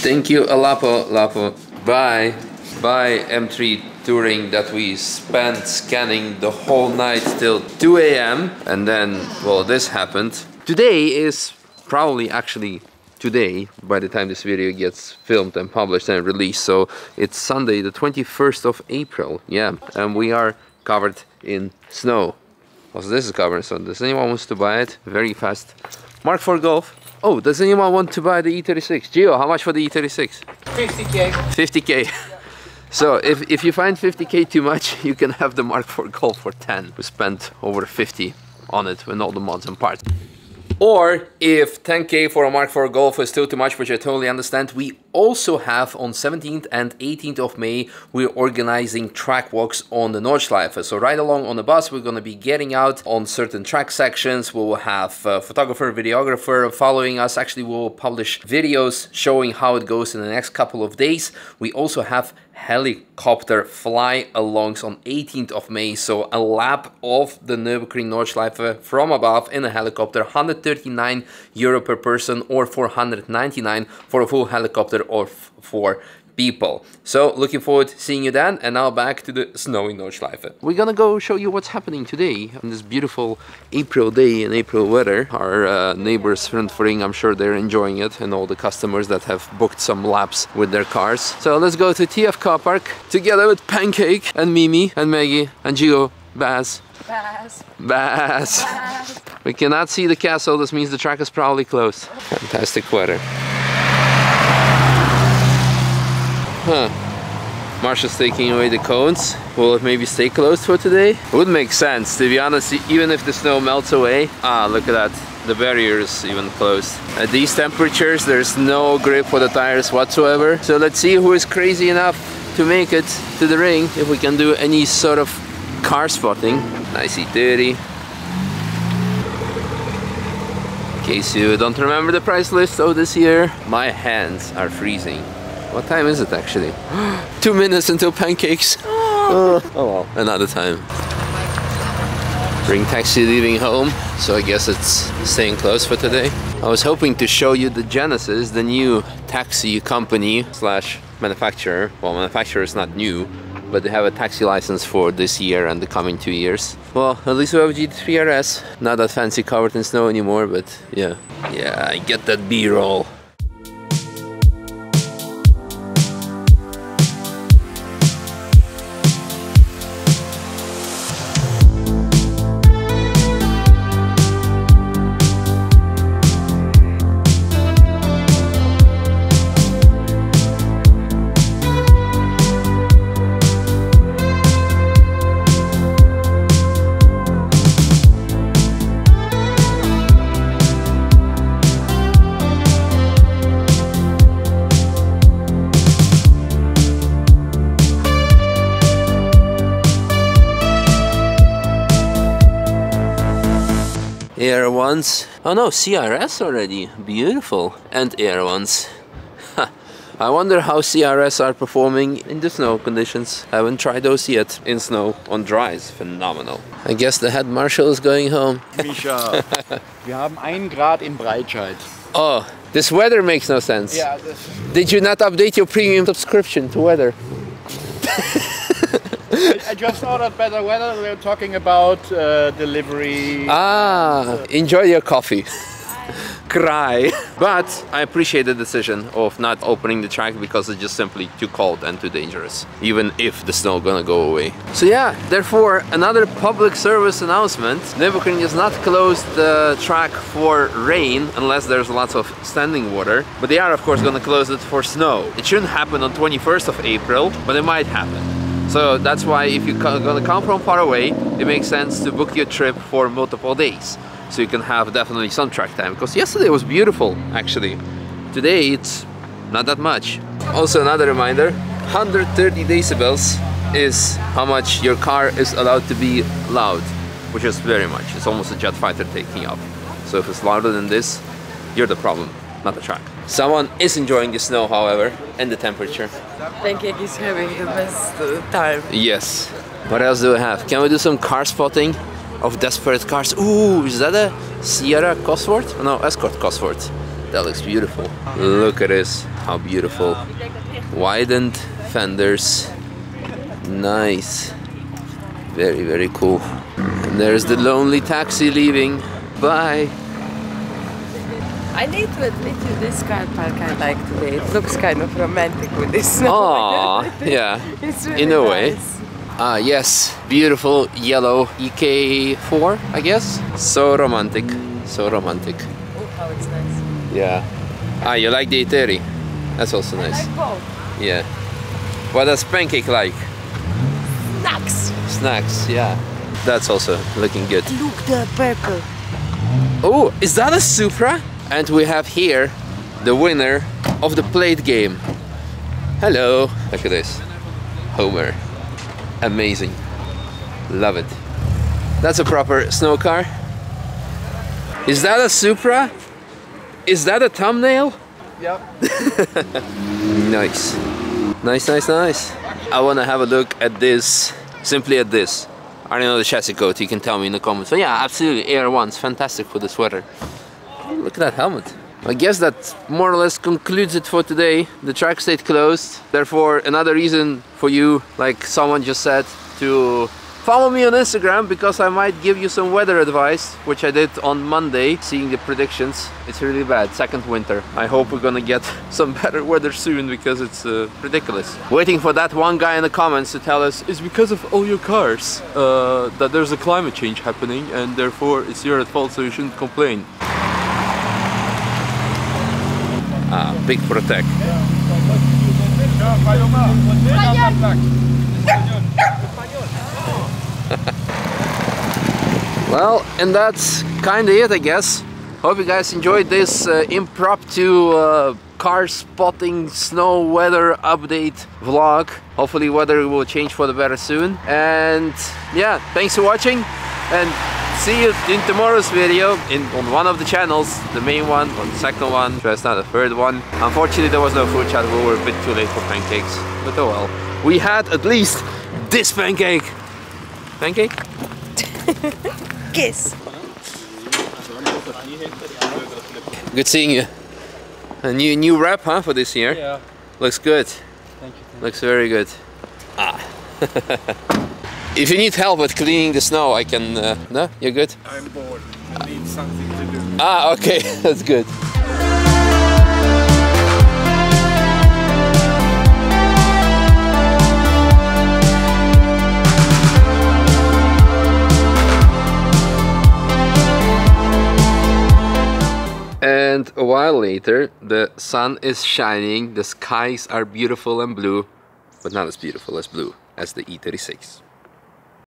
Thank you, Lapo. Bye. Bye, M3 Touring, that we spent scanning the whole night till 2 AM. And then, well, this happened. Today is probably actually today, by the time this video gets filmed and published and released. So it's Sunday, the 21st of April. Yeah, and we are covered in snow. Also, this is covered in snow. Does anyone want to buy it? Very fast. Mark IV Golf. Oh, does anyone want to buy the E36? Gio, how much for the E36? 50k. 50k. So if you find 50k too much, you can have the Mark IV Golf for 10. We spent over 50 on it with all the mods and parts. Or if 10k for a Mark IV Golf is still too much, which I totally understand, we also have on 17th and 18th of May, we're organizing track walks on the Nordschleife. So right along on the bus, we're going to be getting out on certain track sections. We will have a photographer, videographer following us. Actually, we'll publish videos showing how it goes in the next couple of days. We also have helicopter fly alongs on 18th of May, so a lap of the Nürburgring Nordschleife from above in a helicopter, 139 euro per person or 499 for a full helicopter or for people. So looking forward to seeing you then, and now back to the snowy Nordschleife. We're gonna go show you what's happening today on this beautiful April day in April weather. Our neighbors Ring, I'm sure they're enjoying it, and all the customers that have booked some laps with their cars. So let's go to TF car park together with Pancake and Mimi and Maggie and Gio. Baz. We cannot see the castle, this means the track is probably closed. Fantastic weather. Huh. Marsha's taking away the cones. Will it maybe stay closed for today? It would make sense, to be honest, even if the snow melts away. Ah, look at that. The barrier is even closed. At these temperatures, there's no grip for the tires whatsoever. So let's see who is crazy enough to make it to the ring, if we can do any sort of car spotting. Nice E30. In case you don't remember the price list of this year, my hands are freezing. What time is it actually? 2 minutes until pancakes. Oh well, another time. Ring taxi leaving home, so I guess it's staying closed for today. I was hoping to show you the Genesis, the new taxi company slash manufacturer. Well, manufacturer is not new, but they have a taxi license for this year and the coming 2 years. Well, at least we have a GT3 RS. Not that fancy covered in snow anymore, but yeah. Yeah, I get that B-roll. Air ones. Oh no, CRS already. Beautiful. And Air ones. I wonder how CRS are performing in the snow conditions. I haven't tried those yet in snow. On dry is phenomenal. I guess the head marshal is going home. Misha, wir haben 1 Grad in Breitscheid. Oh, this weather makes no sense. Yeah, did you not update your premium subscription to weather? I just ordered better weather. We're talking about delivery. Ah, enjoy your coffee. Cry. But I appreciate the decision of not opening the track because it's just simply too cold and too dangerous, even if the snow gonna go away. So yeah, therefore another public service announcement. Nürburgring is not closed the track for rain unless there's lots of standing water, but they are of course gonna close it for snow. It shouldn't happen on 21st of April, but it might happen. So that's why if you're gonna come from far away, it makes sense to book your trip for multiple days. So you can have definitely some track time, because yesterday was beautiful actually. Today it's not that much. Also another reminder, 130 decibels is how much your car is allowed to be loud, which is very much. It's almost a jet fighter taking off. So if it's louder than this, you're the problem, not the track. Someone is enjoying the snow, however, and the temperature. Pancake is having the best time. Yes. What else do we have? Can we do some car spotting of desperate cars? Ooh, is that a Sierra Cosworth? No, Escort Cosworth. That looks beautiful. Look at this, how beautiful. Widened fenders. Nice. Very, very cool. And there's the lonely taxi leaving. Bye. I need to admit you, this car park I like today. It looks kind of romantic with this snow. Aww, yeah, It's really in a way. nice. Yes, beautiful yellow EK4, I guess. So romantic, so romantic. Oh, how it's nice. Yeah. You like the E30? That's also nice. I like both. Yeah. What does Pancake like? Snacks. Snacks, yeah. That's also looking good. Look, the purple. Oh, is that a Supra? And we have here the winner of the plate game. Hello. Look at this. Homer. Amazing. Love it. That's a proper snow car. Is that a Supra? Is that a thumbnail? Yep. Nice. Nice, nice, nice. I want to have a look at this. Simply at this. I don't know the chassis code, you can tell me in the comments. But yeah, absolutely, AR1's fantastic for this weather. Oh, look at that helmet. I guess that more or less concludes it for today. The track stayed closed. Therefore, another reason for you, like someone just said, to follow me on Instagram, because I might give you some weather advice, which I did on Monday, seeing the predictions. It's really bad, second winter. I hope we're gonna get some better weather soon, because it's ridiculous. Waiting for that one guy in the comments to tell us, it's because of all your cars that there's a climate change happening, and therefore it's your at fault, so you shouldn't complain. Big protect. Well, and that's kinda it, I guess. Hope you guys enjoyed this impromptu car spotting snow weather update vlog. Hopefully weather will change for the better soon. And yeah, thanks for watching, and see you in tomorrow's video on one of the channels, the main one or the second one, just not the third one. Unfortunately there was no food chat, we were a bit too late for pancakes, but oh well. We had at least this pancake. Pancake? Kiss. Good seeing you. A new wrap, huh, for this year? Yeah. Looks good. Thank you. Looks very good. If you need help with cleaning the snow, I can... no? You're good? I'm bored. I need something to do. Okay, that's good. And a while later, the sun is shining, the skies are beautiful and blue, but not as beautiful as blue as the E36.